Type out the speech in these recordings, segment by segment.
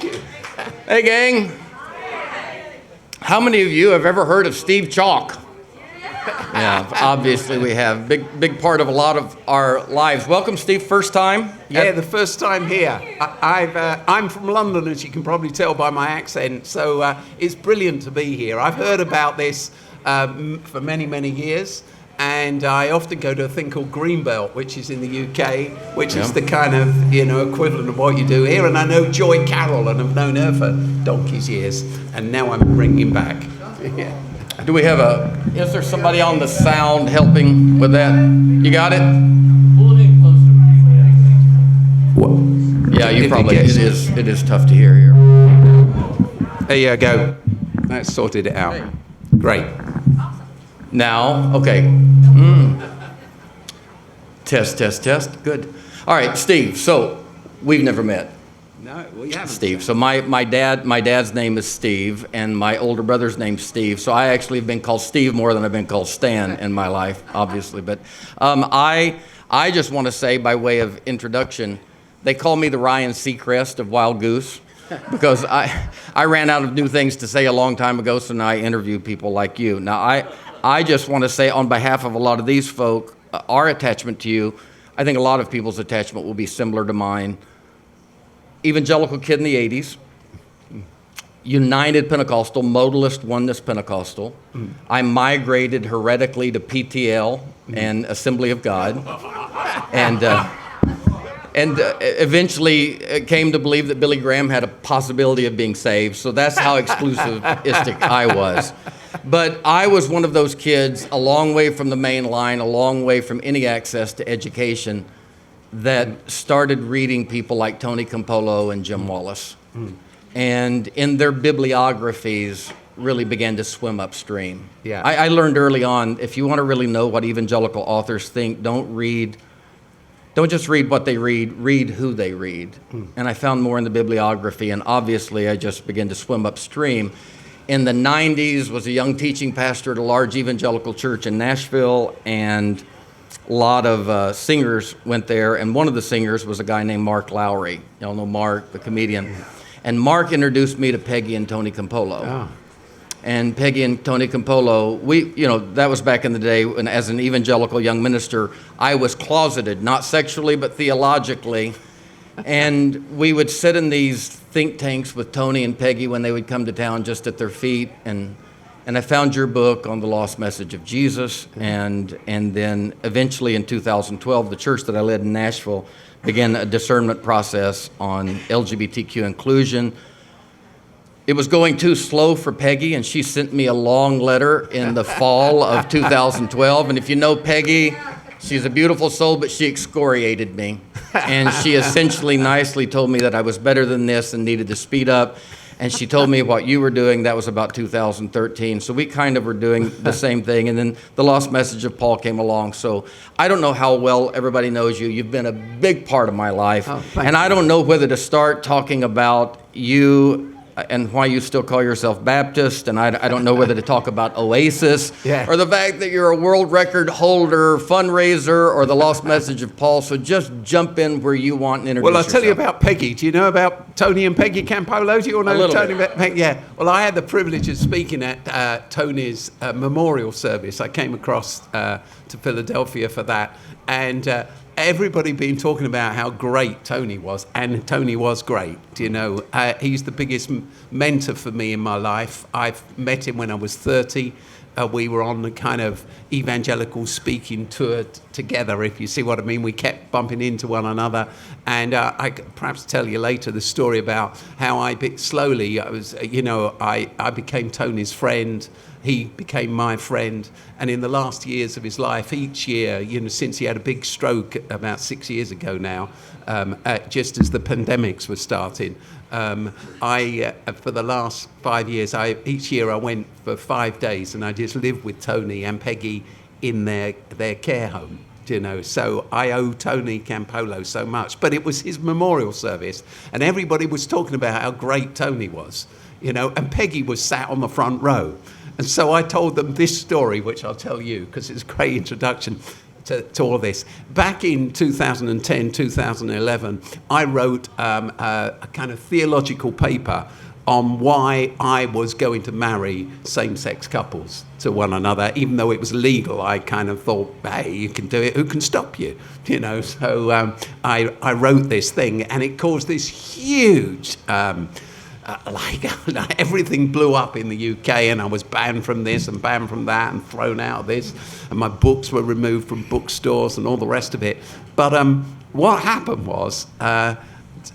Thank you. Hey, gang. How many of you have ever heard of Steve Chalke? Yeah, obviously we have. Big part of a lot of our lives. Welcome, Steve. First time? Yeah, the first time here. I'm from London, as you can probably tell by my accent, so it's brilliant to be here. I've heard about this for many, many years, and I often go to a thing called Greenbelt, which is in the UK, which is the kind of, equivalent of what you do here. And I know Joy Carroll, and I've known her for donkey's years, and now I'm bringing back. Yeah. Do we have is there somebody on the sound helping with that? You got it? Yeah, you probably, it is tough to hear here. There you go. That's sorted it out. Great. Now, okay. Test. Good. All right, Steve. So we've never met. No, we haven't. Steve. So my dad's name is Steve, and my older brother's name's Steve. So I actually have been called Steve more than I've been called Stan in my life, obviously. But I just want to say, by way of introduction, they call me the Ryan Seacrest of Wild Goose, because I ran out of new things to say a long time ago. So now I interview people like you. Now I just want to say, on behalf of a lot of these folk, our attachment to you, I think a lot of people's attachment will be similar to mine. Evangelical kid in the 80s, United Pentecostal, modalist oneness Pentecostal. I migrated heretically to PTL and Assembly of God, and eventually came to believe that Billy Graham had a possibility of being saved. So that's how exclusivistic I was. But I was one of those kids, a long way from the main line, a long way from any access to education, that started reading people like Tony Campolo and Jim Wallace. And in their bibliographies really began to swim upstream. Yeah. I learned early on, if you want to really know what evangelical authors think, don't just read what they read who they read. And I found more in the bibliography, and obviously I just began to swim upstream. In the 90s, was a young teaching pastor at a large evangelical church in Nashville, and a lot of singers went there, and one of the singers was a guy named Mark Lowry. Y'all know Mark, the comedian. And Mark introduced me to Peggy and Tony Campolo. Oh. And Peggy and Tony Campolo, that was back in the day when, as an evangelical young minister, I was closeted, not sexually, but theologically. And we would sit in these think tanks with Tony and Peggy when they would come to town, just at their feet. And I found your book on the lost message of Jesus, and then eventually in 2012, the church that I led in Nashville began a discernment process on LGBTQ inclusion. It was going too slow for Peggy, and she sent me a long letter in the fall of 2012. And if you know Peggy, she's a beautiful soul, but she excoriated me. And she essentially nicely told me that I was better than this and needed to speed up. And she told me what you were doing. That was about 2013. So we kind of were doing the same thing. And then the lost message of Paul came along. So I don't know how well everybody knows you. You've been a big part of my life. And I don't know whether to start talking about you and why you still call yourself Baptist, and I don't know whether to talk about Oasis, or the fact that you're a world record holder, fundraiser, or the lost message of Paul. So just jump in where you want and introduce yourself. Well, I'll tell you about Peggy. Do you know about Tony and Peggy Campolo? Do you all know Tony and Peggy? Yeah. Well, I had the privilege of speaking at Tony's memorial service. I came across to Philadelphia for that, and everybody been talking about how great Tony was, and Tony was great. He's the biggest mentor for me in my life. I've met him when I was 30. We were on the kind of evangelical speaking tour together, if you see what I mean. We kept bumping into one another, and I could perhaps tell you later the story about how I became Tony's friend. He became my friend, and in the last years of his life, each year, since he had a big stroke about 6 years ago now, just as the pandemics were starting, for the last 5 years, each year I went for 5 days, and I just lived with Tony and Peggy in their care home. So I owe Tony Campolo so much. But it was his memorial service, and everybody was talking about how great Tony was, and Peggy was sat on the front row. And so I told them this story, which I'll tell you because it's a great introduction. to all this. Back in 2010, 2011, I wrote a kind of theological paper on why I was going to marry same-sex couples to one another, even though it was legal. I kind of thought, hey, you can do it. Who can stop you? You know. So I wrote this thing, and it caused this huge. Everything blew up in the UK, and I was banned from this and banned from that and thrown out of this, and my books were removed from bookstores and all the rest of it. But what happened was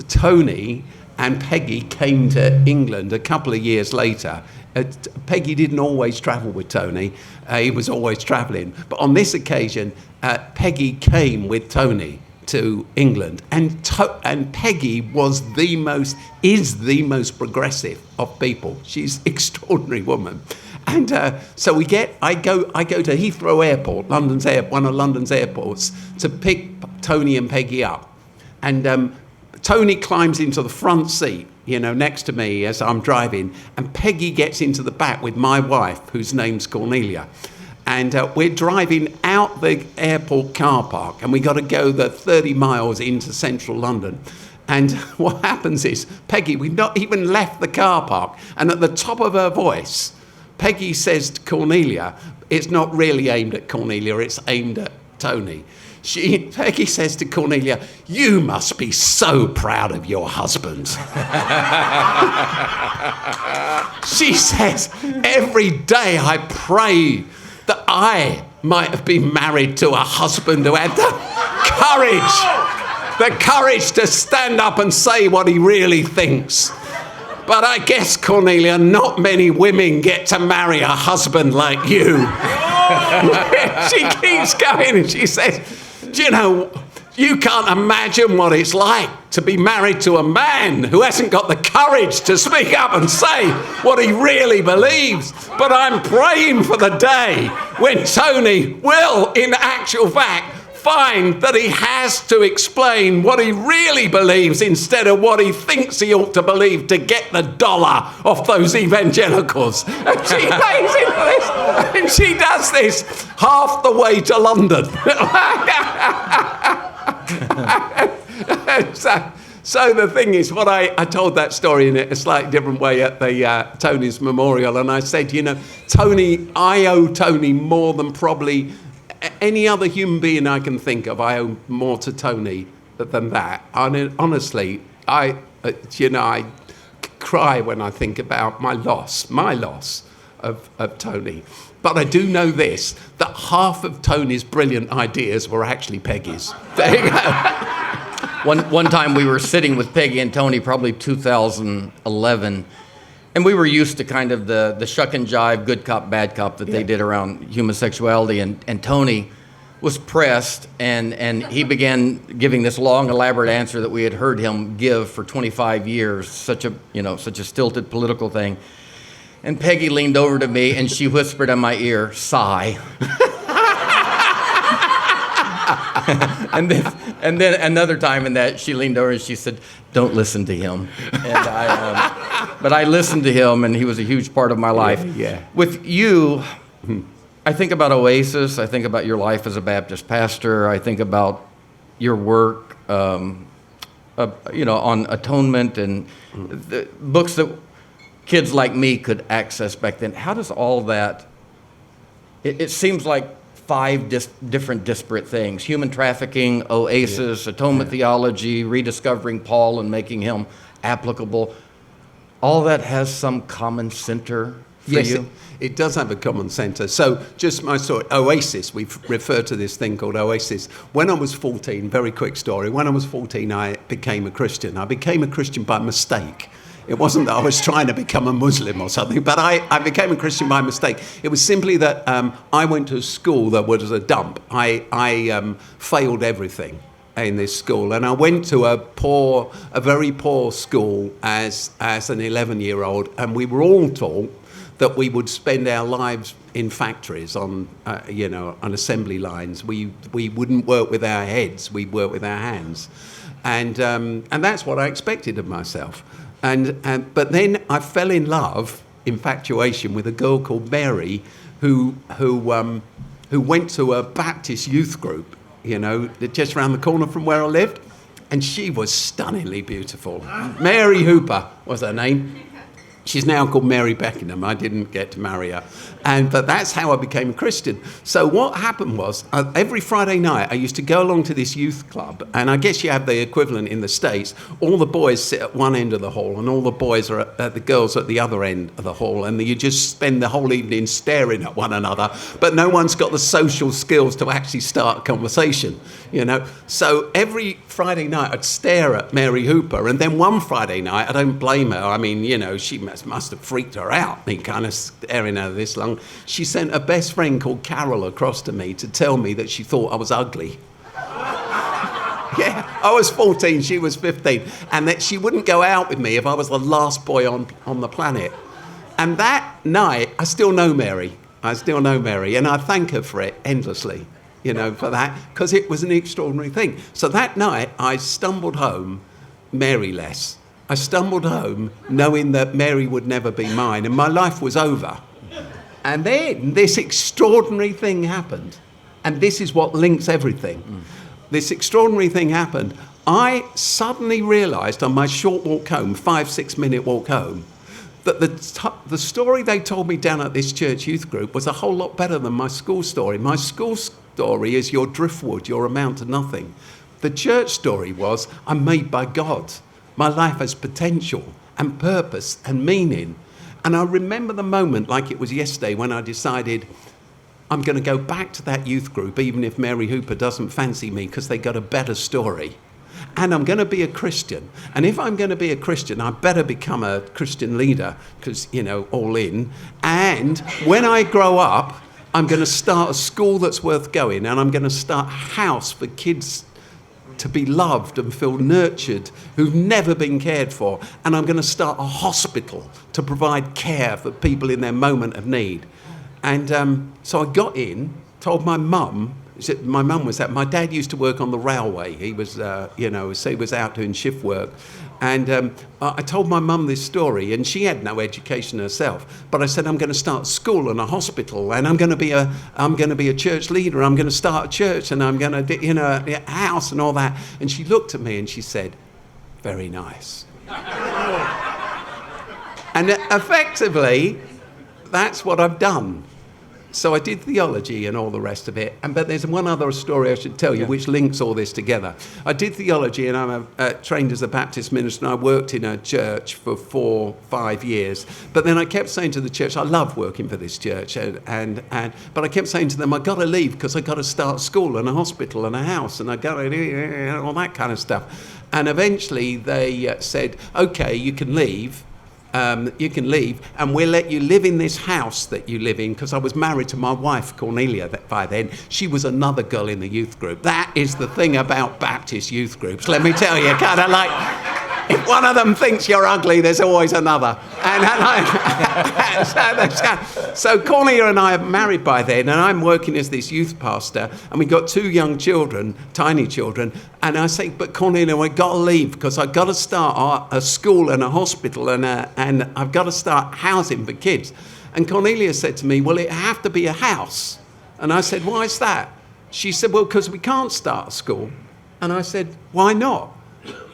Tony and Peggy came to England a couple of years later. Peggy didn't always travel with Tony. He was always traveling. But on this occasion, Peggy came with Tony to England. And Peggy is the most progressive of people. She's an extraordinary woman. And so I go to Heathrow Airport, one of London's airports, to pick Tony and Peggy up. And Tony climbs into the front seat, next to me as I'm driving, and Peggy gets into the back with my wife, whose name's Cornelia. And we're driving out the airport car park, and we got to go the 30 miles into central London. And what happens is, Peggy, we've not even left the car park, and at the top of her voice, Peggy says to Cornelia, it's not really aimed at Cornelia, it's aimed at Tony. Peggy says to Cornelia, you must be so proud of your husband. She says, every day I pray that I might have been married to a husband who had the courage to stand up and say what he really thinks. But I guess, Cornelia, not many women get to marry a husband like you. She keeps going and she says, you can't imagine what it's like to be married to a man who hasn't got the courage to speak up and say what he really believes. But I'm praying for the day when Tony will, in actual fact, find that he has to explain what he really believes instead of what he thinks he ought to believe to get the dollar off those evangelicals. And she lays into this, and she does this half the way to London. So the thing is, I told that story in a slightly different way at the Tony's memorial, and I said, Tony, I owe Tony more than probably any other human being I can think of. I owe more to Tony than that. And honestly, I cry when I think about my loss of Tony. But I do know this, that half of Tony's brilliant ideas were actually Peggy's. There you go. One time we were sitting with Peggy and Tony, probably 2011, and we were used to kind of the shuck and jive, good cop, bad cop that they did around homosexuality. And Tony was pressed, and he began giving this long, elaborate answer that we had heard him give for 25 years, such a stilted political thing. And Peggy leaned over to me, and she whispered in my ear, sigh. and then another time in that, she leaned over and she said, don't listen to him. And but I listened to him, and he was a huge part of my life. Yeah. With you, I think about Oasis. I think about your life as a Baptist pastor. I think about your work, on atonement and the books that kids like me could access back then. How does all that, it seems like 5 different disparate things: human trafficking, Oasis, atonement theology, rediscovering Paul and making him applicable. All that has some common center for you? It does have a common center. So just my story, Oasis, we've referred to this thing called Oasis. When I was 14, very quick story, when I was 14, I became a Christian. I became a Christian by mistake. It wasn't that I was trying to become a Muslim or something, but I became a Christian by mistake. It was simply that I went to a school that was a dump. I failed everything in this school, and I went to a very poor school as an 11-year-old, and we were all taught that we would spend our lives in factories on assembly lines. We wouldn't work with our heads, we'd work with our hands, and that's what I expected of myself. But then I fell in love, infatuation, with a girl called Mary, who who went to a Baptist youth group, just around the corner from where I lived. And she was stunningly beautiful. Mary Hooper was her name. She's now called Mary Beckenham. I didn't get to marry her. But that's how I became a Christian. So what happened was, every Friday night, I used to go along to this youth club. And I guess you have the equivalent in the States. All the boys sit at one end of the hall, and all the boys are the girls at the other end of the hall. And you just spend the whole evening staring at one another. But no one's got the social skills to actually start a conversation, So every Friday night, I'd stare at Mary Hooper. And then one Friday night, I don't blame her. I mean, she must have freaked her out, me kind of staring at her this long. She sent her best friend called Carol across to me to tell me that she thought I was ugly. Yeah, I was 14, she was 15. And that she wouldn't go out with me if I was the last boy on the planet. And that night, I still know Mary. And I thank her for it endlessly, for that, because it was an extraordinary thing. So that night, I stumbled home Mary-less. I stumbled home knowing that Mary would never be mine, and my life was over. And then this extraordinary thing happened. And this is what links everything. This extraordinary thing happened. I suddenly realized on my short walk home, 5-6 minute walk home, that the story they told me down at this church youth group was a whole lot better than my school story. My school story is you're driftwood, you're amount to nothing. The church story was I'm made by God. My life has potential and purpose and meaning. And I remember the moment like it was yesterday when I decided I'm going to go back to that youth group, even if Mary Hooper doesn't fancy me, because they got a better story. And I'm going to be a Christian. And if I'm going to be a Christian, I better become a Christian leader, because, all in. And when I grow up, I'm going to start a school that's worth going. And I'm going to start a house for kids to be loved and feel nurtured, who've never been cared for. And I'm going to start a hospital to provide care for people in their moment of need. And so I got in, told my mum, my dad used to work on the railway. He was, so he was out doing shift work. And I told my mum this story, and she had no education herself. But I said, I'm going to start a school and a hospital, and I'm going to be a church leader. I'm going to start a church, and I'm going to, a house and all that. And she looked at me and she said, very nice. And effectively, that's what I've done. So I did theology and all the rest of it. But there's one other story I should tell you, which links all this together. I did theology, and I'm trained as a Baptist minister, and I worked in a church for 4-5 years. But then I kept saying to the church, I love working for this church. But I kept saying to them, I've got to leave because I've got to start a school and a hospital and a house, and I've got to do all that kind of stuff. And eventually they said, okay, you can leave. And we'll let you live in this house that you live in, because I was married to my wife, Cornelia, by then. She was another girl in the youth group. That is the thing about Baptist youth groups, let me tell you, kind of like, if one of them thinks you're ugly, there's always another. So Cornelia and I are married by then, and I'm working as this youth pastor, and we've got 2 young children, tiny children, and I say, but Cornelia, we've got to leave because I've got to start a school and a hospital, and I've got to start housing for kids. And Cornelia said to me, well, it have to be a house. And I said, why is that? She said, well, because we can't start a school. And I said, why not?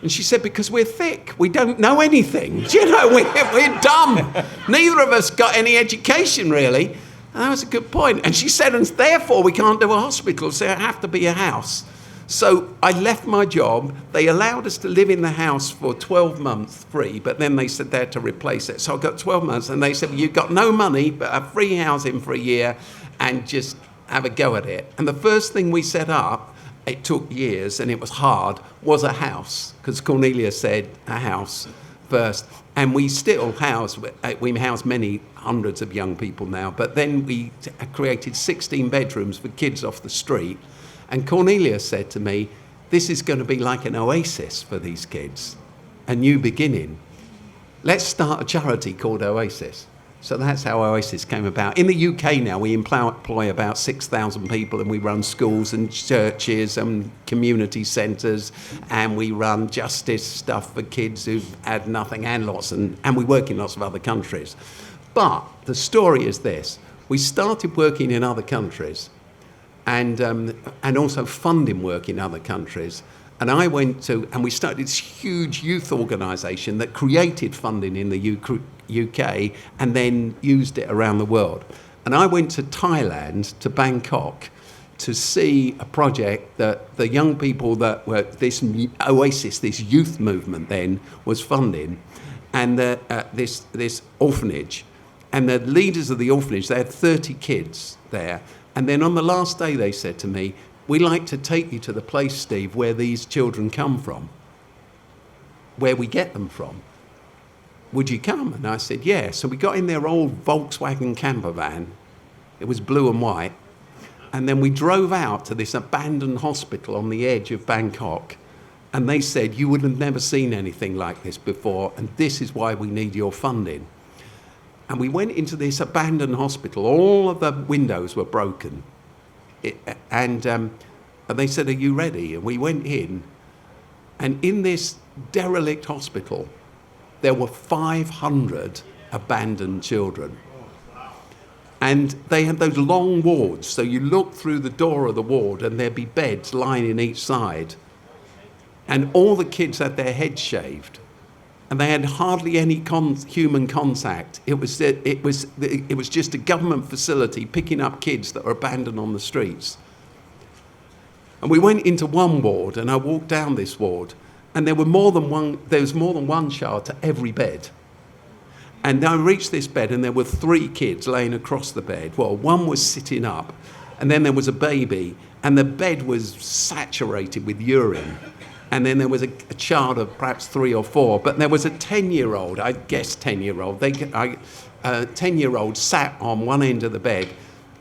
And she said, because we're thick. We don't know anything. We're dumb. Neither of us got any education, really. And that was a good point. And she said, and therefore we can't do a hospital, so it have to be a house. So I left my job. They allowed us to live in the house for 12 months free, but then they said they had to replace it. So I got 12 months, and they said, well, you've got no money, but a free housing for a year, and just have a go at it. And the first thing we set up, it took years and it was hard, was a house, because Cornelia said a house first. And we still house many hundreds of young people now, but then we created 16 bedrooms for kids off the street. And Cornelia said to me, this is going to be like an oasis for these kids, a new beginning. Let's start a charity called Oasis. So that's how Oasis came about. In the UK now, we employ about 6,000 people, and we run schools and churches and community centres, and we run justice stuff for kids who've had nothing, and we work in lots of other countries. But the story is this. We started working in other countries, and also funding work in other countries. And I went to, and we started this huge youth organisation that created funding in the UK and then used it around the world. And I went to Thailand, to Bangkok, to see a project that the young people that were this Oasis, this youth movement then, was funding, and this orphanage. And the leaders of the orphanage, they had 30 kids there. And then on the last day, they said to me, "We'd like to take you to the place, Steve, where these children come from, where we get them from. Would you come?" And I said, "Yeah." So we got in their old Volkswagen camper van. It was blue and white. And then we drove out to this abandoned hospital on the edge of Bangkok. And they said, "You would have never seen anything like this before, and this is why we need your funding." And we went into this abandoned hospital. All of the windows were broken. And they said, "Are you ready?" And we went in. And in this derelict hospital, there were 500 abandoned children. And they had those long wards. So you look through the door of the ward and there'd be beds lying in each side. And all the kids had their heads shaved. And they had hardly any human contact. It was just a government facility picking up kids that were abandoned on the streets. And we went into one ward, and I walked down this ward, and there was more than one child to every bed. And I reached this bed, and there were 3 kids laying across the bed. Well, one was sitting up, and then there was a baby, and the bed was saturated with urine. And then there was a child of perhaps 3 or 4, but there was a 10-year-old, I guess 10-year-old. 10-year-old sat on one end of the bed,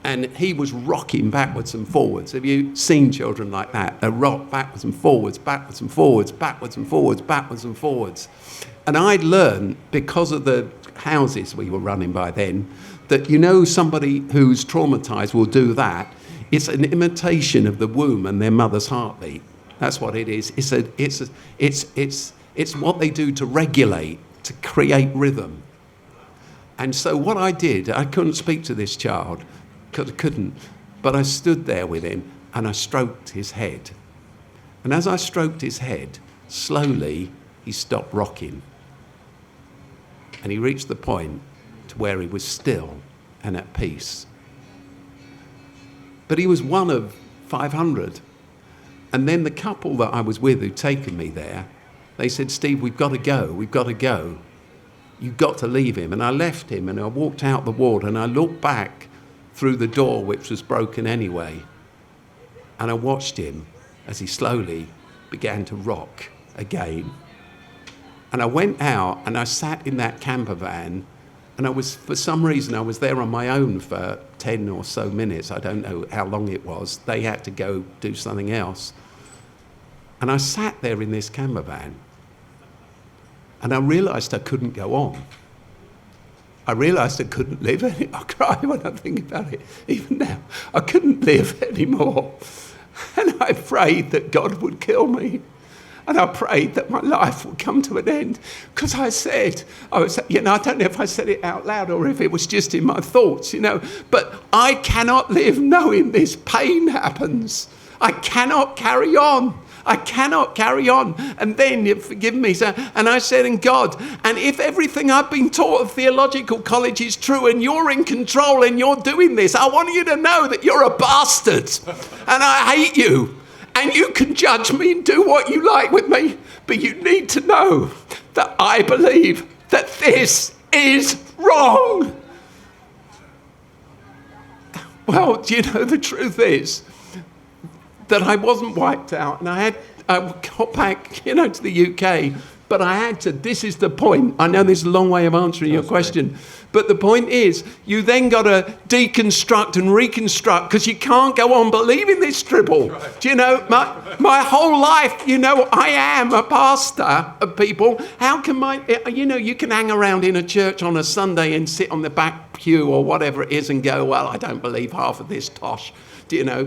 and he was rocking backwards and forwards. Have you seen children like that? They rock backwards and forwards, backwards and forwards, backwards and forwards, backwards and forwards. And I'd learned, because of the houses we were running by then, that somebody who's traumatised will do that. It's an imitation of the womb and their mother's heartbeat. That's what it is. It's what they do to regulate, to create rhythm. And so what I did, I couldn't speak to this child, because I couldn't, but I stood there with him and I stroked his head. And as I stroked his head, slowly he stopped rocking. And he reached the point to where he was still and at peace. But he was one of 500. And then the couple that I was with who'd taken me there, they said, "Steve, we've got to go. We've got to go. You've got to leave him." And I left him, and I walked out the ward, and I looked back through the door, which was broken anyway. And I watched him as he slowly began to rock again. And I went out, and I sat in that camper van, and for some reason, I was there on my own for 10 or so minutes. I don't know how long it was. They had to go do something else. And I sat there in this camper van, and I realised I couldn't go on. I realised I couldn't live anymore. I cry when I think about it, even now. I couldn't live anymore. And I prayed that God would kill me. And I prayed that my life would come to an end. Because I don't know if I said it out loud or if it was just in my thoughts, But I cannot live knowing this pain happens. I cannot carry on. I cannot carry on. And then, forgive me, sir, and I said, "And God, and if everything I've been taught at theological college is true and you're in control and you're doing this, I want you to know that you're a bastard and I hate you. And you can judge me and do what you like with me, but you need to know that I believe that this is wrong." Well, the truth is that I wasn't wiped out, and I got back, to the UK, but I had to. This is the point. I know this is a long way of answering your question, but the point is, you then got to deconstruct and reconstruct, because you can't go on believing this dribble. Right. My whole life, I am a pastor of people. How can you can hang around in a church on a Sunday and sit on the back pew or whatever it is and go, "Well, I don't believe half of this tosh."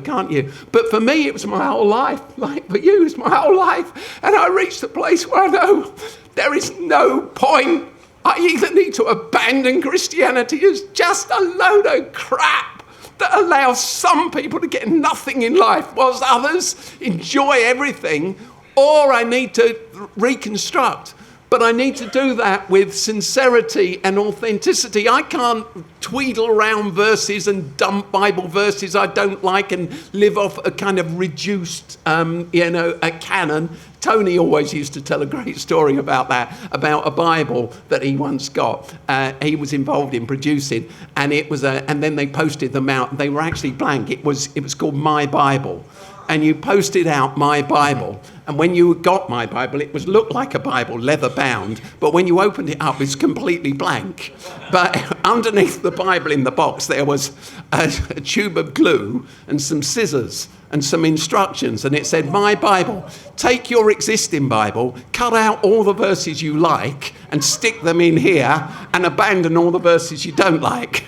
Can't you? But for me, it was my whole life. Like for you, it's my whole life. And I reached a place where I know there is no point. I either need to abandon Christianity as just a load of crap, that allows some people to get nothing in life whilst others enjoy everything, or I need to reconstruct. But I need to do that with sincerity and authenticity. I can't tweedle around verses and dump Bible verses I don't like and live off a kind of reduced, a canon. Tony always used to tell a great story about that, about a Bible that he once got. He was involved in producing, and it was and then they posted them out. They were actually blank. It was called My Bible. And you posted out My Bible. And when you got My Bible, it looked like a Bible, leather bound. But when you opened it up, it's completely blank. But underneath the Bible in the box, there was a tube of glue and some scissors and some instructions. And it said, My Bible, take your existing Bible, cut out all the verses you like and stick them in here and abandon all the verses you don't like.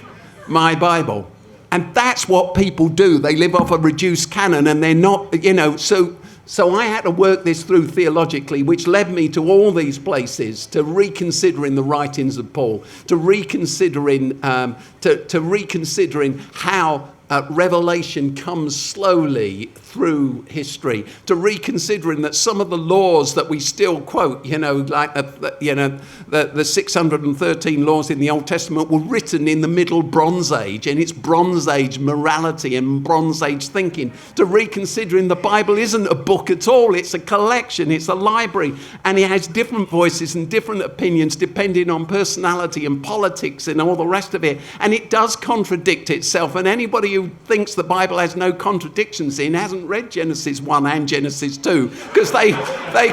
My Bible. And that's what people do. They live off a reduced canon, and they're not, So I had to work this through theologically, which led me to all these places, to reconsidering the writings of Paul, to reconsidering how revelation comes slowly through history, to reconsidering that some of the laws that we still quote, the 613 laws in the Old Testament were written in the Middle Bronze Age, and it's Bronze Age morality and Bronze Age thinking, to reconsidering the Bible isn't a book at all, it's a collection, it's a library, and it has different voices and different opinions depending on personality and politics and all the rest of it, and it does contradict itself, and anybody who thinks the Bible has no contradictions in hasn't read Genesis 1 and Genesis 2, because they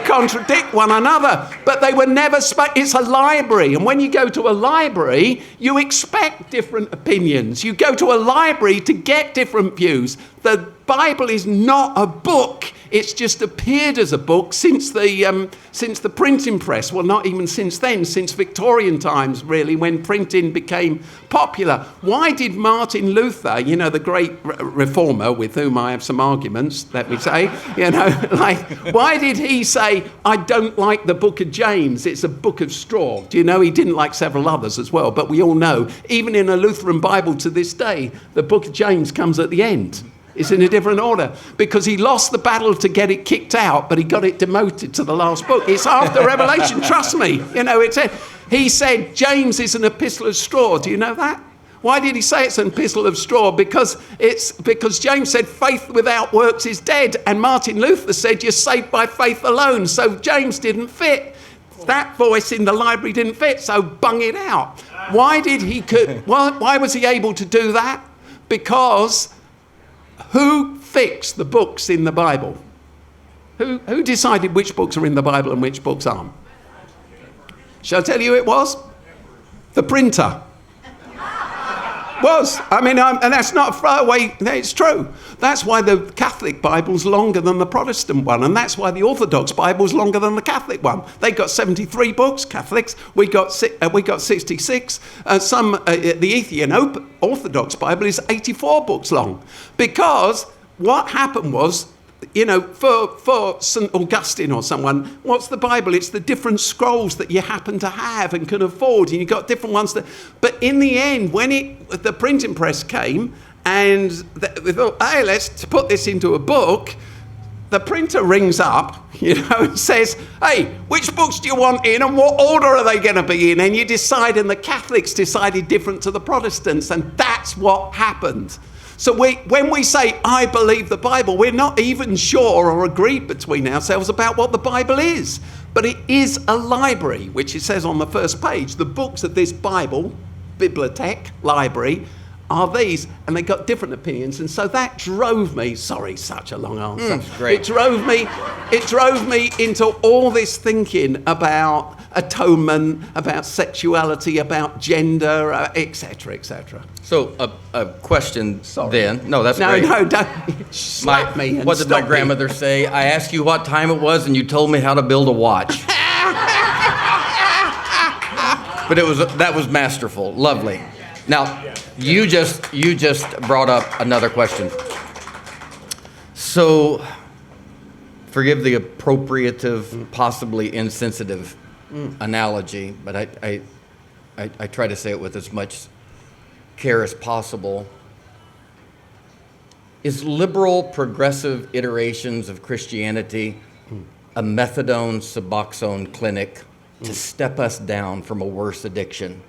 contradict one another, but they were never it's a library, and when you go to a library you expect different opinions. You go to a library to get different views. The Bible is not a book. It's just appeared as a book since the printing press. Well, not even since then, since Victorian times, really, when printing became popular. Why did Martin Luther, the great reformer with whom I have some arguments, let me say, why did he say, I don't like the book of James, it's a book of straw? Do you know, he didn't like several others as well, but we all know, even in a Lutheran Bible to this day, the book of James comes at the end. It's in a different order because he lost the battle to get it kicked out, but he got it demoted to the last book. It's after Revelation, trust me. He said James is an epistle of straw. Do you know that? Why did he say it's an epistle of straw? Because James said faith without works is dead, and Martin Luther said you're saved by faith alone. So James didn't fit. That voice in the library didn't fit, so bung it out. Why was he able to do that? Because who fixed the books in the Bible? Who decided which books are in the Bible and which books aren't? Shall I tell you who it was? The printer. And that's not a throwaway, it's true. That's why the Catholic Bible's longer than the Protestant one, and that's why the Orthodox Bible's longer than the Catholic one. They got 73 books, Catholics. We got 66. The Ethiopian Orthodox Bible is 84 books long. Because what happened was, for St. Augustine or someone, what's the Bible? It's the different scrolls that you happen to have and can afford, and you've got different ones but in the end, when the printing press came, and we thought, hey, let's put this into a book, the printer rings up, and says, hey, which books do you want in and what order are they going to be in? And you decide, and the Catholics decided different to the Protestants, and that's what happened. So when we say, I believe the Bible, we're not even sure or agreed between ourselves about what the Bible is. But it is a library, which it says on the first page. The books of this Bible, bibliothèque, library, are these. And they got different opinions. And so that drove me, sorry, such a long answer. Great. It drove me into all this thinking about atonement, about sexuality, about gender, etc., etc. So a question then. No, that's no, great. No, don't slap me and what did my grandmother say? I asked you what time it was and you told me how to build a watch. But that was masterful. Lovely. Now, you just brought up another question. So, forgive the appropriative, possibly insensitive analogy, but I try to say it with as much care as possible. Is liberal, progressive iterations of Christianity a methadone, Suboxone clinic to step us down from a worse addiction?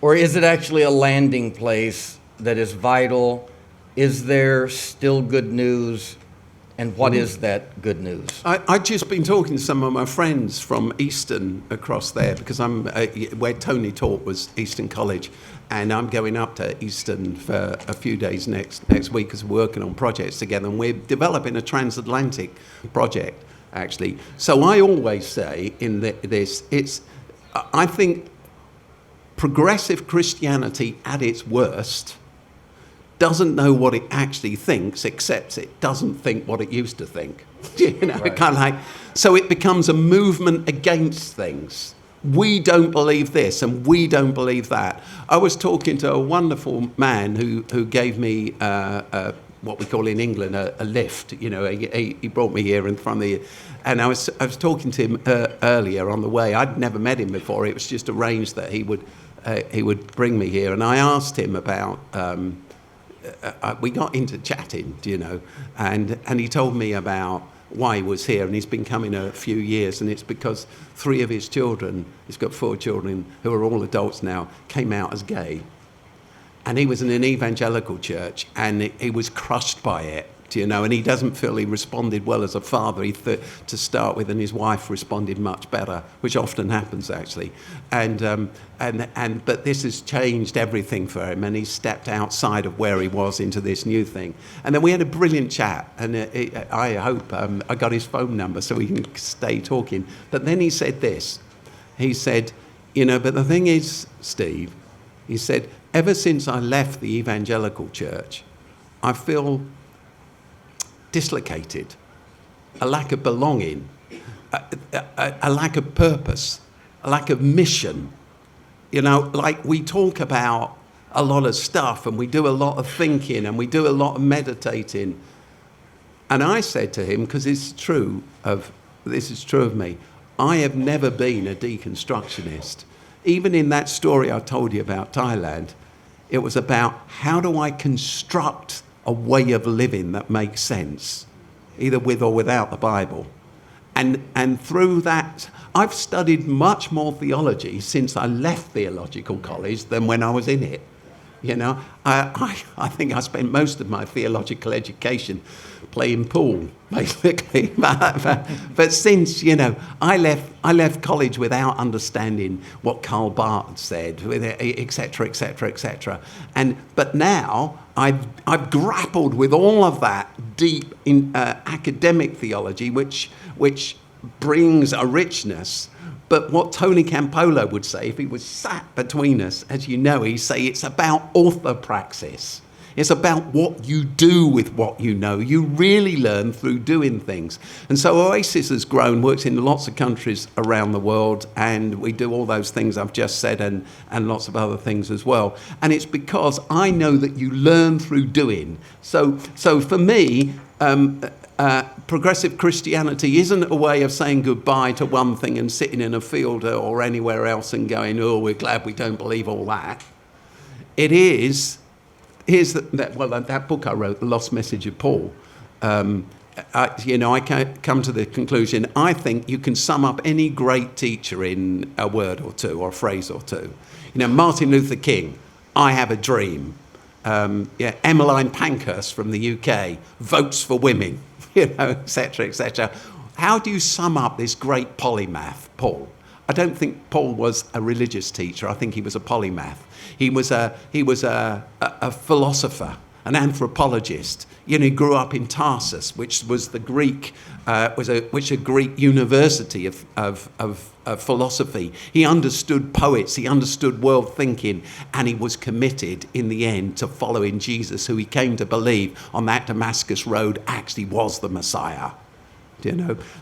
Or is it actually a landing place that is vital? Is there still good news? And what is that good news? I've just been talking to some of my friends from Easton across there, because I'm where Tony taught was Easton College, and I'm going up to Easton for a few days next week because we're working on projects together, and we're developing a transatlantic project, actually. So I always say in I think progressive Christianity at its worst doesn't know what it actually thinks, except it doesn't think what it used to think. Right. Kind of like, so it becomes a movement against things. We don't believe this and we don't believe that. I was talking to a wonderful man who gave me what we call in England a lift. He brought me here in front of the, and I was talking to him earlier on the way. I'd never met him before. It was just arranged that he would bring me here, and I asked him about. We got into chatting, and he told me about why he was here, and he's been coming a few years, and it's because 3 of his children, he's got 4 children who are all adults now, came out as gay. And he was in an evangelical church, and he was crushed by it, and he doesn't feel he responded well as a father to start with, and his wife responded much better, which often happens actually. But this has changed everything for him, and he stepped outside of where he was into this new thing. And then we had a brilliant chat, and I hope I got his phone number so we can stay talking. But then he said this. He said, but the thing is, Steve, he said, ever since I left the evangelical church, I feel dislocated, a lack of belonging, a lack of purpose, a lack of mission. Like we talk about a lot of stuff, and we do a lot of thinking, and we do a lot of meditating. And I said to him, because this is true of me, I have never been a deconstructionist. Even in that story I told you about Thailand, it was about how do I construct a way of living that makes sense, either with or without the Bible. And through that, I've studied much more theology since I left theological college than when I was in it. I think I spent most of my theological education playing pool, basically. But since, I left college without understanding what Karl Barth said, et cetera, et cetera, et cetera. But now I've grappled with all of that deep academic theology, which brings a richness. But what Tony Campolo would say, if he was sat between us, as you know, he'd say it's about orthopraxis. It's about what you do with what you know. You really learn through doing things. And so Oasis has grown, works in lots of countries around the world, and we do all those things I've just said and lots of other things as well. And it's because I know that you learn through doing. So for me, progressive Christianity isn't a way of saying goodbye to one thing and sitting in a field or anywhere else and going, oh, we're glad we don't believe all that. It is, that book I wrote, The Lost Message of Paul, I come to the conclusion, I think you can sum up any great teacher in a word or two or a phrase or two. Martin Luther King, I have a dream. Emmeline Pankhurst from the UK, votes for women, et cetera, et cetera. How do you sum up this great polymath, Paul? I don't think Paul was a religious teacher. I think he was a polymath. He was a philosopher, an anthropologist. He grew up in Tarsus, which was the Greek, a Greek university of philosophy. He understood poets, he understood world thinking, and he was committed in the end to following Jesus, who he came to believe on that Damascus road actually was the Messiah.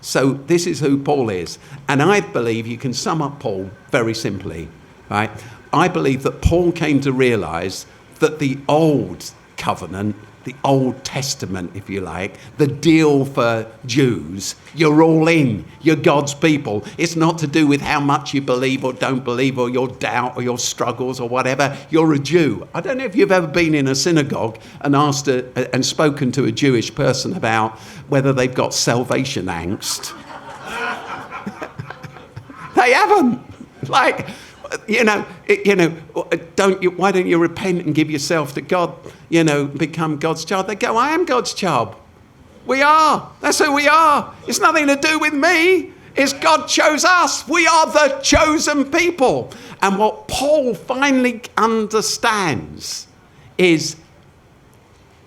So this is who Paul is. And I believe you can sum up Paul very simply, right? I believe that Paul came to realize that the old covenant the Old Testament, if you like, the deal for Jews, you're all in. You're God's people. It's not to do with how much you believe or don't believe or your doubt or your struggles or whatever. You're a Jew. I don't know if you've ever been in a synagogue and asked and spoken to a Jewish person about whether they've got salvation angst. They haven't. Like, why don't you repent and give yourself to God, become God's child? They go, I am God's child. We are. That's who we are. It's nothing to do with me. It's God chose us. We are the chosen people. And what Paul finally understands is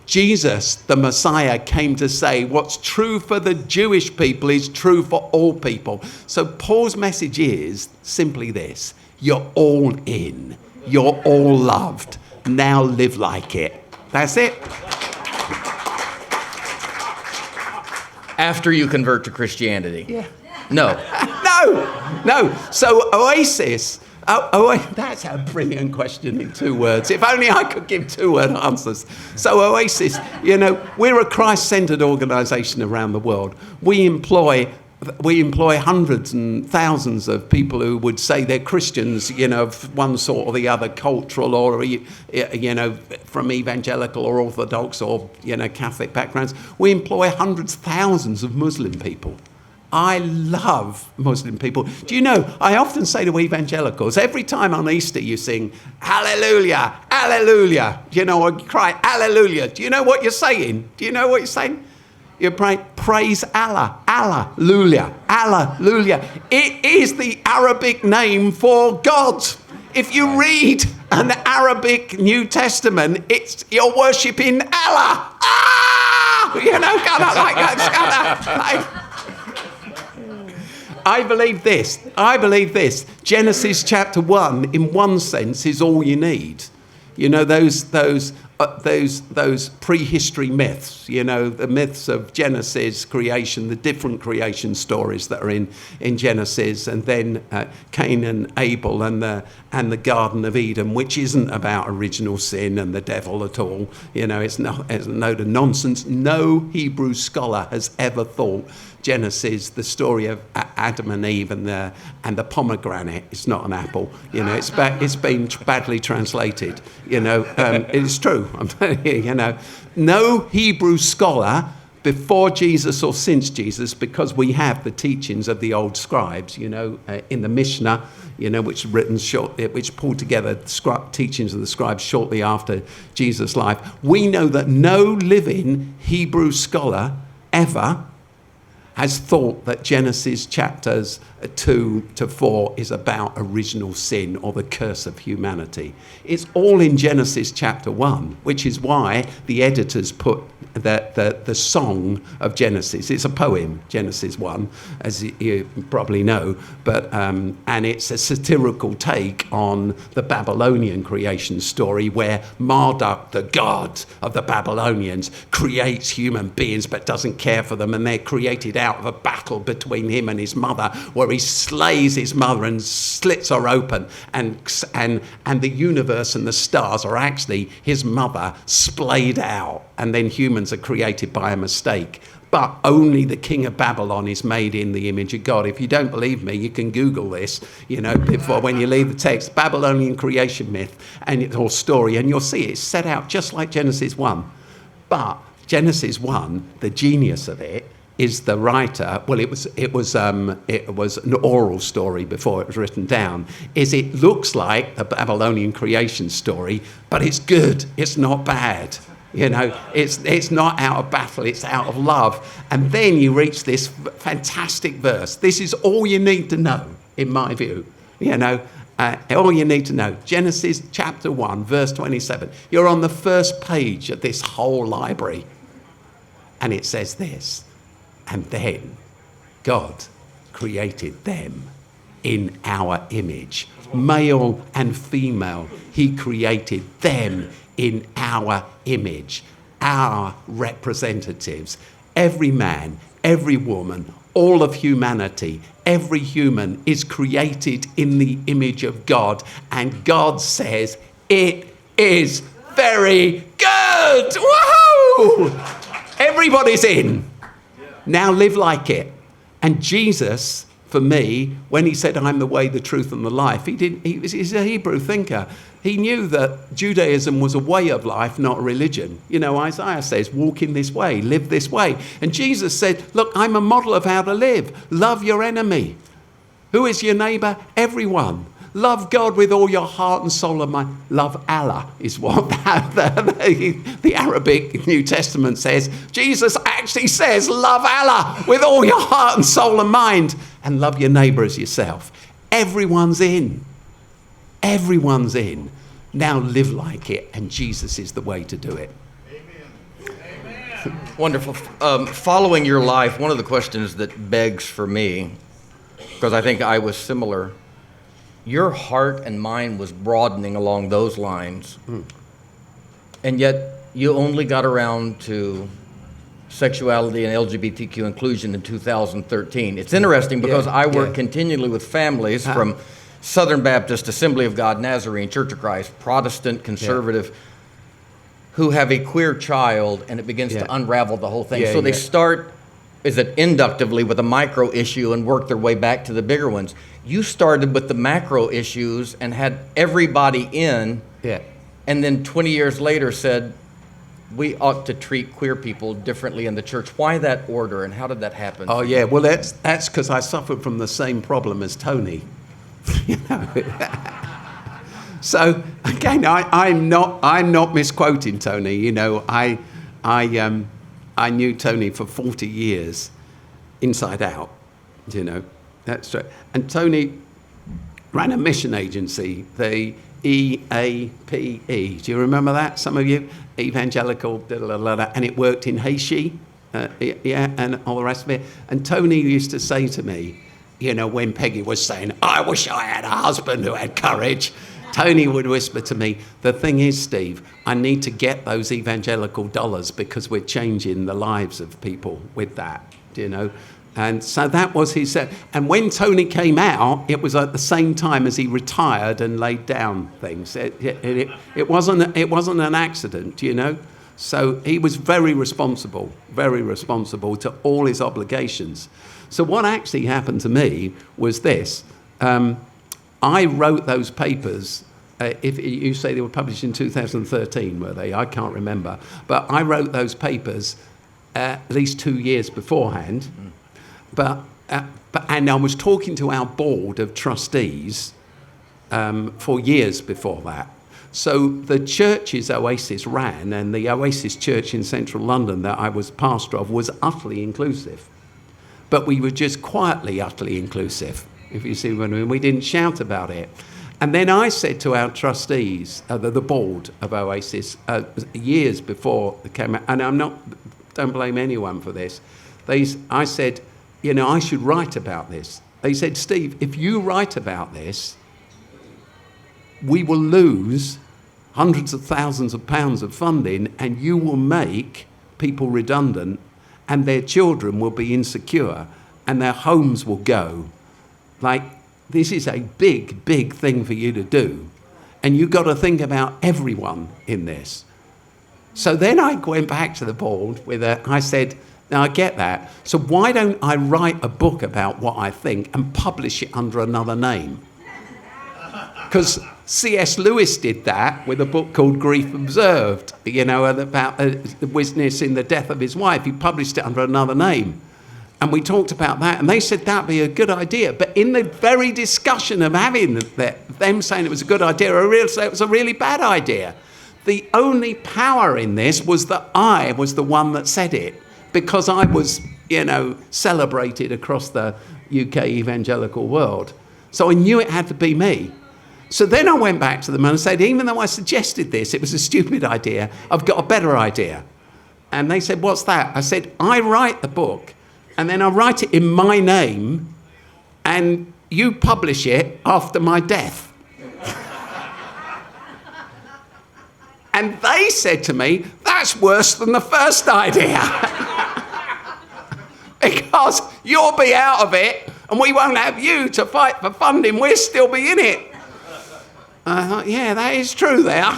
Jesus, the Messiah, came to say what's true for the Jewish people is true for all people. So Paul's message is simply this: you're all in. You're all loved. Now live like it. That's it. After you convert to Christianity. Yeah. No. No. So Oasis, that's a brilliant question in 2 words. If only I could give 2-word answers. So Oasis, we're a Christ-centered organisation around the world. We employ hundreds and thousands of people who would say they're Christians, of one sort or the other, cultural or, from evangelical or Orthodox or, Catholic backgrounds. We employ hundreds, thousands of Muslim people. I love Muslim people. Do you know, I often say to evangelicals, every time on Easter you sing, hallelujah, hallelujah, or you cry, hallelujah. Do you know what you're saying? You pray, praise Allah, Alleluia, Alleluia. It is the Arabic name for God. If you read an Arabic New Testament, you're worshipping Allah. Kind of like that. I believe this. Genesis chapter 1, in one sense, is all you need. Those prehistory myths, the myths of Genesis, creation, the different creation stories that are in Genesis, and then Cain and Abel and the Garden of Eden, which isn't about original sin and the devil at all. It's a load of nonsense. No Hebrew scholar has ever thought Genesis, the story of Adam and Eve and the pomegranate. It's not an apple. It's been badly translated. It's true. I'm telling you. No Hebrew scholar before Jesus or since Jesus, because we have the teachings of the old scribes. In the Mishnah, which pulled together the teachings of the scribes shortly after Jesus' life. We know that no living Hebrew scholar ever has thought that Genesis chapters 2 to 4 is about original sin or the curse of humanity. It's all in Genesis chapter 1, which is why the editors put the song of Genesis. It's a poem, Genesis 1, as you probably know, but and it's a satirical take on the Babylonian creation story where Marduk, the god of the Babylonians, creates human beings but doesn't care for them, and they're created out of a battle between him and his mother, where he slays his mother and slits her open, and the universe and the stars are actually his mother splayed out, and then humans are created by a mistake. But only the king of Babylon is made in the image of God. If you don't believe me, you can Google this, before when you leave the text, Babylonian creation myth or story, and you'll see it's set out just like Genesis 1. But Genesis 1, the genius of it, is the writer. Well, it was an oral story before it was written down. It looks like the Babylonian creation story, but it's good. It's not bad. It's not out of battle. It's out of love. And then you reach this fantastic verse. This is all you need to know, in my view. All you need to know. Genesis chapter 1, verse 27. You're on the first page of this whole library, and it says this. And then God created them in our image. Male and female, he created them in our image. Our representatives. Every man, every woman, all of humanity, every human is created in the image of God. And God says, it is very good. Woohoo! woo! Everybody's in. Now live like it. And Jesus, for me, when he said, I'm the way, the truth, and the life, he's a Hebrew thinker. He knew that Judaism was a way of life, not a religion. You know, Isaiah says, walk in this way, live this way. And Jesus said, look, I'm a model of how to live. Love your enemy. Who is your neighbor? Everyone. Love God with all your heart and soul and mind. Love Allah is what the Arabic New Testament says. Jesus actually says, love Allah with all your heart and soul and mind, and love your neighbor as yourself. Everyone's in. Everyone's in. Now live like it, and Jesus is the way to do it. Amen. Wonderful. Following your life, one of the questions that begs for me, because I think I was similar, your heart and mind was broadening along those lines. And yet you only got around to sexuality and LGBTQ inclusion in 2013. It's interesting because I work continually with families from Southern Baptist, Assembly of God, Nazarene, Church of Christ, Protestant, conservative, who have a queer child, and it begins to unravel the whole thing. So they start, inductively with a micro issue and work their way back to the bigger ones. You started with the macro issues and had everybody in, and then 20 years later said, we ought to treat queer people differently in the church. Why that order, and how did that happen? Oh, yeah, well, that's because I suffered from the same problem as Tony. You know? So, again, I'm not misquoting Tony. You know, I knew Tony for 40 years, inside out, you know. That's right. And Tony ran a mission agency, the EAPE. Do you remember that, some of you? Evangelical, and it worked in Haiti, and all the rest of it. And Tony used to say to me, you know, when Peggy was saying, I wish I had a husband who had courage, Tony would whisper to me, the thing is, Steve, I need to get those evangelical dollars because we're changing the lives of people with that, you know. And so that was his... and when Tony came out, it was at the same time as he retired and laid down things. It wasn't an accident, you know. So he was very responsible to all his obligations. So what actually happened to me was this. I wrote those papers. If you say they were published in 2013, were they? I can't remember. But I wrote those papers at least 2 years beforehand. And I was talking to our board of trustees for years before that. So the churches Oasis ran, and the Oasis Church in central London that I was pastor of, was utterly inclusive. But we were just quietly utterly inclusive, if you see what I mean. We didn't shout about it. And then I said to our trustees, the board of Oasis, years before it came out, and don't blame anyone for this, I said, you know, I should write about this. They said, Steve, if you write about this, we will lose hundreds of thousands of pounds of funding, and you will make people redundant, and their children will be insecure, and their homes will go. Like, this is a big, big thing for you to do. And you've got to think about everyone in this. So then I went back to the board I said, now I get that. So why don't I write a book about what I think and publish it under another name? Because C.S. Lewis did that with a book called Grief Observed, you know, about the witness in the death of his wife. He published it under another name. And we talked about that, and they said that'd be a good idea. But in the very discussion of having them saying it was a good idea, I realized it was a really bad idea. The only power in this was that I was the one that said it, because I was, you know, celebrated across the UK evangelical world. So I knew it had to be me. So then I went back to them and I said, even though I suggested this, it was a stupid idea, I've got a better idea. And they said, what's that? I said, I write the book, and then I write it in my name, and you publish it after my death. And they said to me, that's worse than the first idea. Because you'll be out of it, and we won't have you to fight for funding. We'll still be in it. I thought, yeah, that is true there.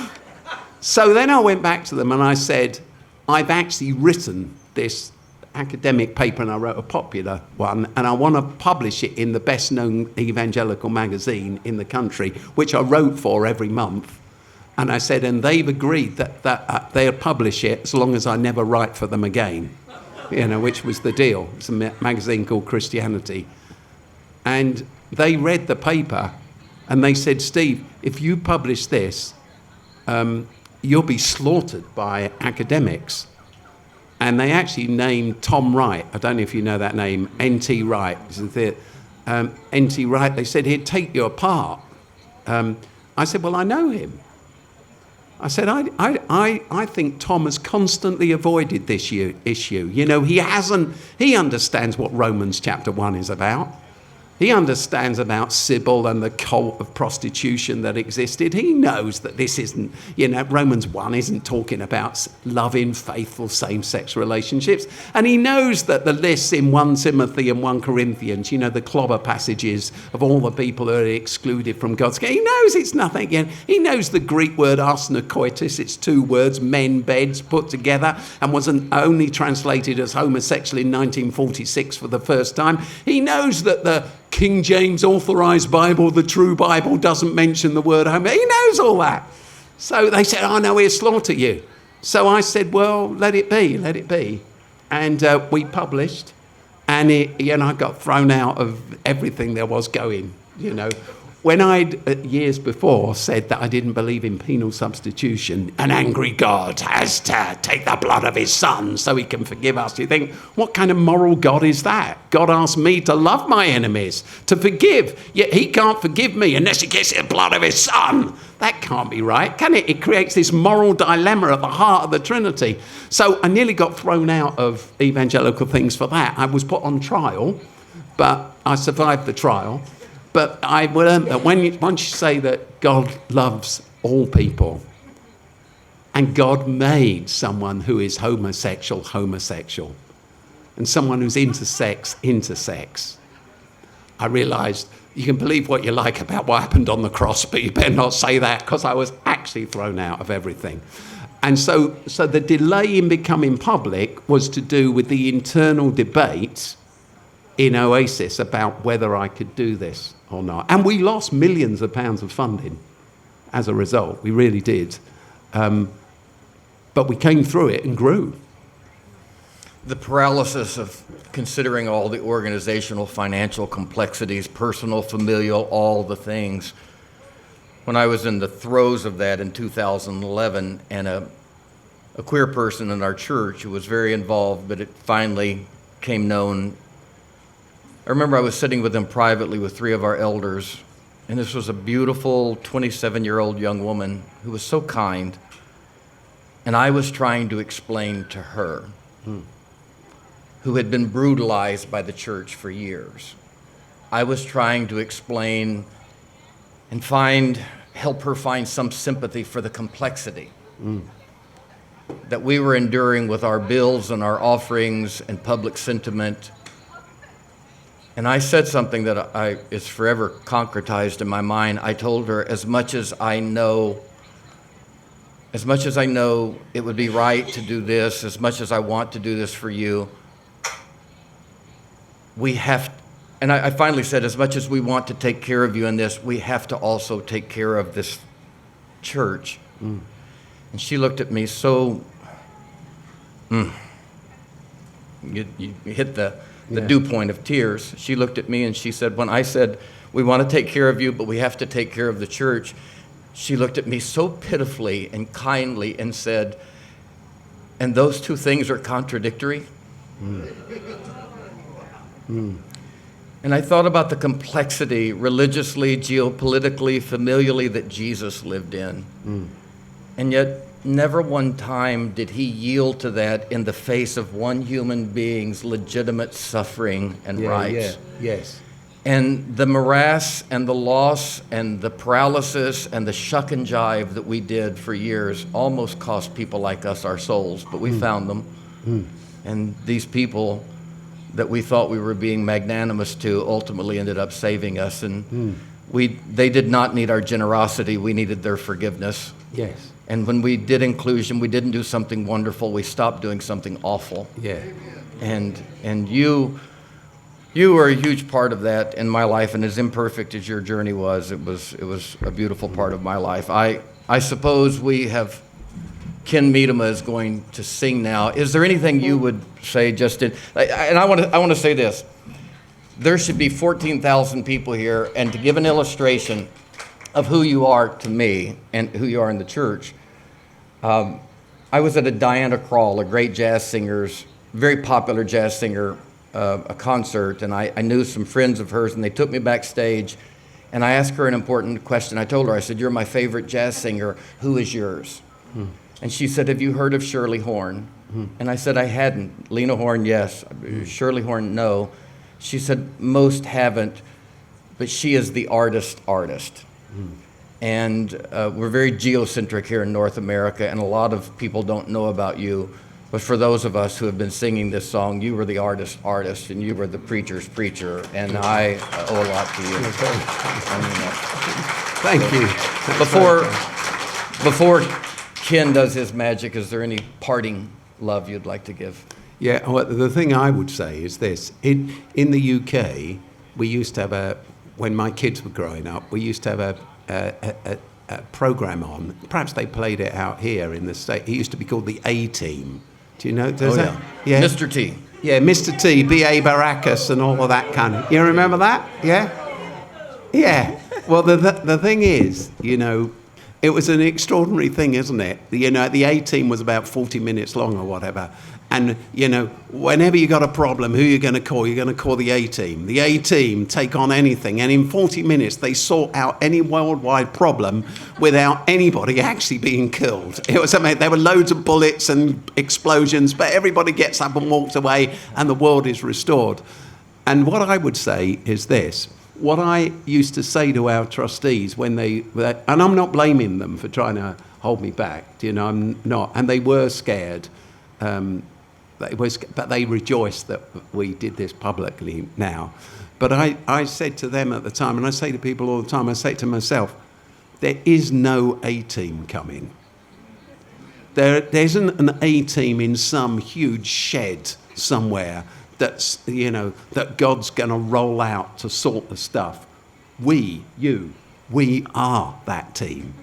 So then I went back to them and I said, I've actually written this academic paper, and I wrote a popular one, and I want to publish it in the best known evangelical magazine in the country, which I wrote for every month. And I said, and they've agreed that they'll publish it as long as I never write for them again, which was the deal. It's a magazine called Christianity. And they read the paper and they said, Steve, if you publish this, you'll be slaughtered by academics. And they actually named Tom Wright. I don't know if you know that name, N.T. Wright. N.T. Wright, they said he'd take you apart. I said, well, I know him. I said, I think Tom has constantly avoided this issue. He understands what Romans chapter 1 is about. He understands about Sybil and the cult of prostitution that existed. He knows that this isn't, Romans 1 isn't talking about loving, faithful same-sex relationships. And he knows that the lists in 1 Timothy and 1 Corinthians, the clobber passages of all the people who are excluded from God's kingdom, he knows it's nothing. He knows the Greek word arsenokoitis, it's 2 words, men, beds, put together, and wasn't only translated as homosexual in 1946 for the first time. He knows that the King James authorized Bible, the true Bible, doesn't mention the word homo. He knows all that. So they said, oh no, we'll slaughter you. So I said, well, let it be. And we published, and I got thrown out of everything there was going, When I'd years before said that I didn't believe in penal substitution, an angry God has to take the blood of his son so he can forgive us. You think, what kind of moral God is that? God asked me to love my enemies, to forgive, yet he can't forgive me unless he gets the blood of his son. That can't be right, can it? It creates this moral dilemma at the heart of the Trinity. So I nearly got thrown out of evangelical things for that. I was put on trial, but I survived the trial. But I learned that once you say that God loves all people, and God made someone who is homosexual, and someone who's intersex, I realised you can believe what you like about what happened on the cross, but you better not say that, because I was actually thrown out of everything. And so the delay in becoming public was to do with the internal debate in Oasis about whether I could do this or not. And we lost millions of pounds of funding as a result. We really did. But we came through it and grew. The paralysis of considering all the organizational, financial complexities, personal, familial, all the things. When I was in the throes of that in 2011, and a queer person in our church who was very involved, but it finally came known. I remember I was sitting with them privately with 3 of our elders, and this was a beautiful 27-year-old young woman who was so kind, and I was trying to explain to her, who had been brutalized by the church for years. I was trying to explain and help her find some sympathy for the complexity that we were enduring with our bills and our offerings and public sentiment. And I said something that is forever concretized in my mind. I told her, as much as I know it would be right to do this, as much as I want to do this for you, we have, and I finally said, as much as we want to take care of you in this, we have to also take care of this church. And she looked at me so, you hit the dew point of tears. She looked at me and she said, when I said, we want to take care of you, but we have to take care of the church, she looked at me so pitifully and kindly and said, and those 2 things are contradictory? And I thought about the complexity religiously, geopolitically, familially that Jesus lived in. And yet, never one time did he yield to that in the face of one human being's legitimate suffering and rights. Yes. And the morass and the loss and the paralysis and the shuck and jive that we did for years almost cost people like us our souls, but we found them. And these people that we thought we were being magnanimous to ultimately ended up saving us. And they did not need our generosity, we needed their forgiveness. Yes. And when we did inclusion, we didn't do something wonderful. We stopped doing something awful. Yeah. And you were a huge part of that in my life. And as imperfect as your journey was, it was a beautiful part of my life. I suppose we have. Ken Miedema is going to sing now. Is there anything you would say, Justin? And I want to say this. There should be 14,000 people here, and to give an illustration of who you are to me and who you are in the church, I was at a Diana Krall, a great jazz singer, very popular jazz singer, a concert, and I knew some friends of hers, and they took me backstage, and I asked her an important question. I told her, I said, "You're my favorite jazz singer. Who is yours?" And she said, "Have you heard of Shirley Horn?" And I said, "I hadn't." Lena Horne, yes. Shirley Horn, no. She said, "Most haven't, but she is the artist. And we're very geocentric here in North America, and a lot of people don't know about you. But for those of us who have been singing this song, you were the artist, and you were the preacher's preacher, and I owe a lot to you." I mean that. Thank you. Before Ken does his magic, is there any parting love you'd like to give? Yeah, well, the thing I would say is this. In the UK, we used to have when my kids were growing up, we used to have a program on. Perhaps they played it out here in the States. It used to be called the A-Team. Do you know? Yeah. Mr. T. Yeah, Mr. T, B.A. Baracus and all of that kind of... You remember that? Yeah? Yeah. Well, the thing is, it was an extraordinary thing, isn't it? The A-Team was about 40 minutes long or whatever. And, whenever you got a problem, who you're going to call? You're going to call the A-Team. The A-Team take on anything. And in 40 minutes, they sort out any worldwide problem without anybody actually being killed. It was amazing. There were loads of bullets and explosions, but everybody gets up and walks away and the world is restored. And what I would say is this. What I used to say to our trustees when and I'm not blaming them for trying to hold me back, I'm not. And they were scared. But they rejoiced that we did this publicly now. But I said to them at the time, and I say to people all the time, I say to myself, there is no A-Team coming. There isn't an A-Team in some huge shed somewhere that God's going to roll out to sort the stuff. We are that team.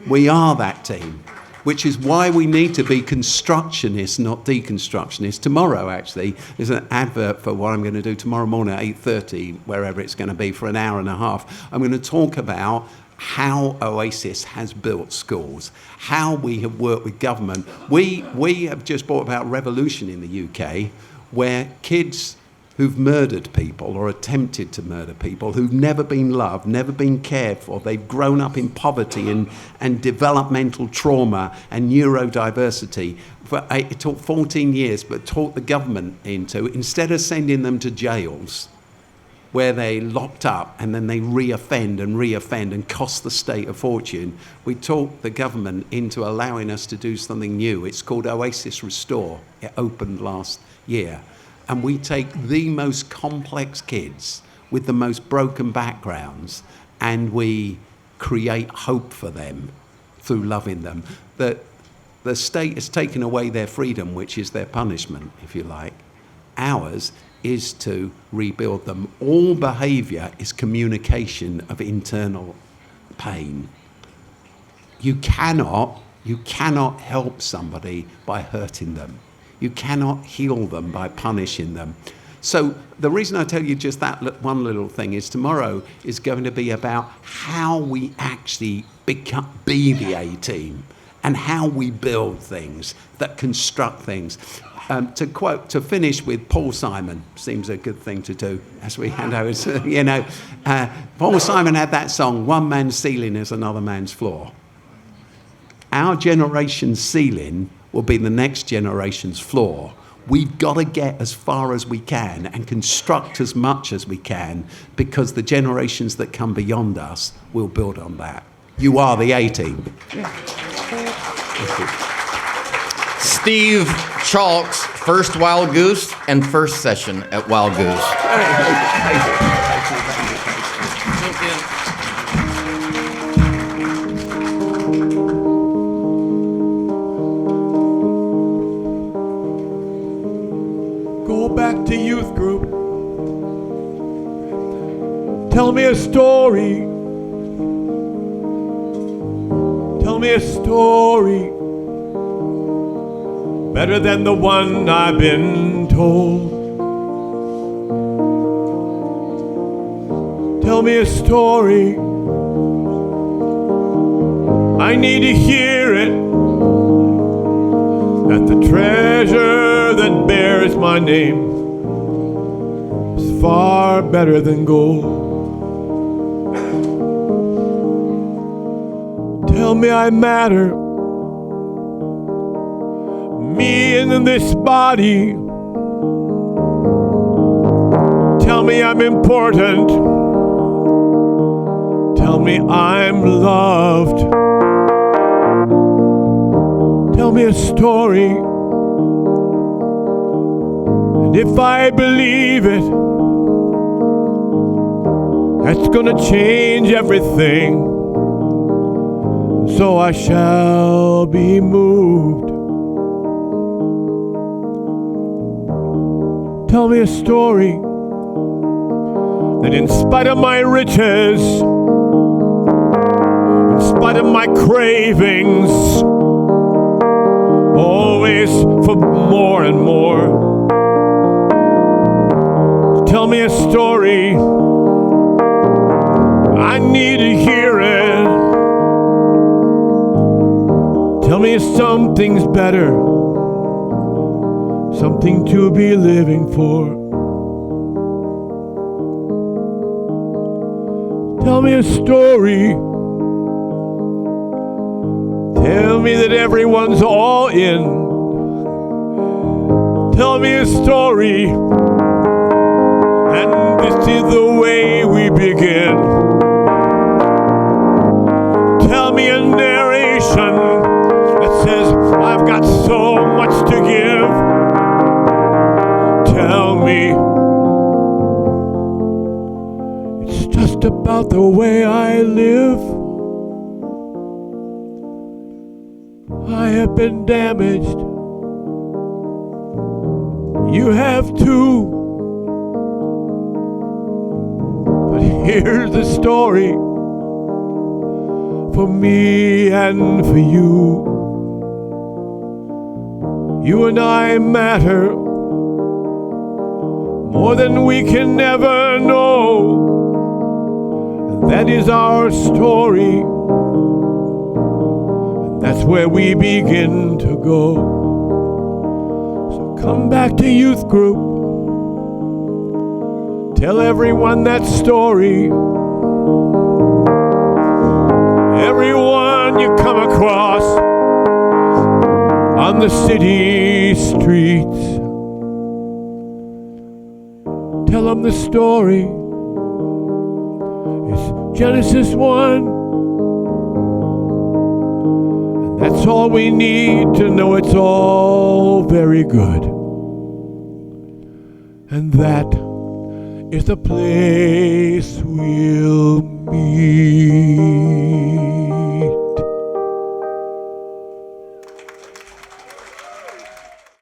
We are that team. Which is why we need to be constructionists, not deconstructionists. Tomorrow, actually, is an advert for what I'm going to do tomorrow morning at 8:30, wherever it's going to be, for an hour and a half. I'm going to talk about how Oasis has built schools, how we have worked with government. We have just brought about revolution in the UK, where kids who've murdered people or attempted to murder people, who've never been loved, never been cared for, they've grown up in poverty and developmental trauma and neurodiversity. It took 14 years, but taught the government instead of sending them to jails, where they locked up and then they reoffend and cost the state a fortune, we taught the government into allowing us to do something new. It's called Oasis Restore. It opened last year. And we take the most complex kids with the most broken backgrounds and we create hope for them through loving them. The state has taken away their freedom, which is their punishment, if you like. Ours is to rebuild them. All behaviour is communication of internal pain. You cannot help somebody by hurting them. You cannot heal them by punishing them. So the reason I tell you just that one little thing is tomorrow is going to be about how we actually be the A-Team and how we build things that construct things. To finish with Paul Simon, seems a good thing to do as we hand over. Paul Simon had that song, "One man's ceiling is another man's floor." Our generation's ceiling will be the next generation's floor. We've got to get as far as we can and construct as much as we can, because the generations that come beyond us will build on that. You are the A-Team. Steve Chalke's first Wild Goose and first session at Wild Goose. Thank you. Tell me a story. Tell me a story better than the one I've been told. Tell me a story. I need to hear it. That the treasure that bears my name is far better than gold. Tell me I matter. Me in this body. Tell me I'm important. Tell me I'm loved. Tell me a story. And if I believe it, that's gonna change everything. So I shall be moved. Tell me a story that in spite of my riches, in spite of my cravings, always for more and more. Tell me a story. I need to hear it. Tell me something's better, something to be living for. Tell me a story. Tell me that everyone's all in. Tell me a story. And this is the way we begin. Tell me a narration that says I've got so much to give. Tell me it's just about the way I live. I have been damaged. You have too. But here's the story for me and for you. You and I matter more than we can ever know. And that is our story. That's where we begin to go. So come back to youth group. Tell everyone that story. Everyone you come across on the city streets. Tell them the story. It's Genesis 1. That's all we need to know it's all very good. And that is the place we'll meet.